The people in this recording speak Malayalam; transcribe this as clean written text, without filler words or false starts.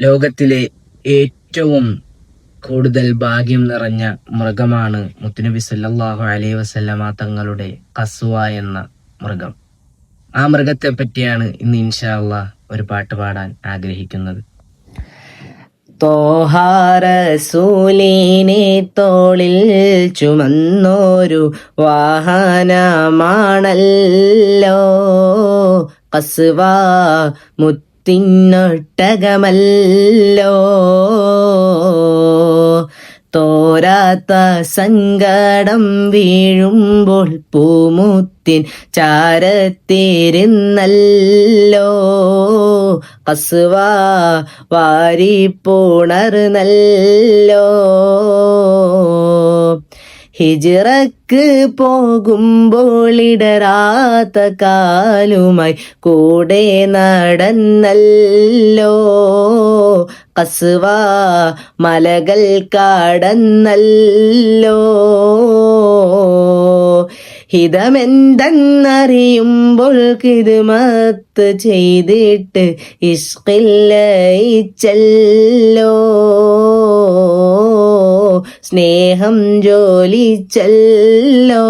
ലോകത്തിലെ ഏറ്റവും കൂടുതൽ ഭാഗ്യം നിറഞ്ഞ മൃഗമാണ് മുത്തുനബി സല്ലല്ലാഹു അലൈഹി വസല്ലമ തങ്ങളുടെ ഖസ്വ എന്ന മൃഗം. ആ മൃഗത്തെ പറ്റിയാണ് ഇന്ന് ഇൻഷാ അല്ലാഹ് ഒരു പാട്ട് പാടാൻ ആഗ്രഹിക്കുന്നത്. ത്വാഹ റസൂലിനെ തോളിൽ ചുമന്നോരു വാഹനമാണല്ലോ ഖസ്വ, മുത്തിനൊട്ടകമല്ലോ. തോരാത്ത സങ്കടം വീഴുമ്പോൾ പൂമുത്തിൻ ചാരത്തിരുന്നല്ലോ ഖസ്വ, വാരിപ്പുണർന്നല്ലോ. ഹിജ്റക്ക് പോകുമ്പോൾ ഇടരാത്ത കാലുമായി കൂടെ നടന്നല്ലോ ഖസ്വ, മലകൾ കടന്നല്ലോ. ഹിതമെന്തെന്നറിയുമ്പോൾ ഖിദ്മത്ത് ചെയ്തിട്ട് ഇഷ്ഖിൽ ലയിച്ചല്ലോ. സ്നേഹം ജോലിച്ചല്ലോ.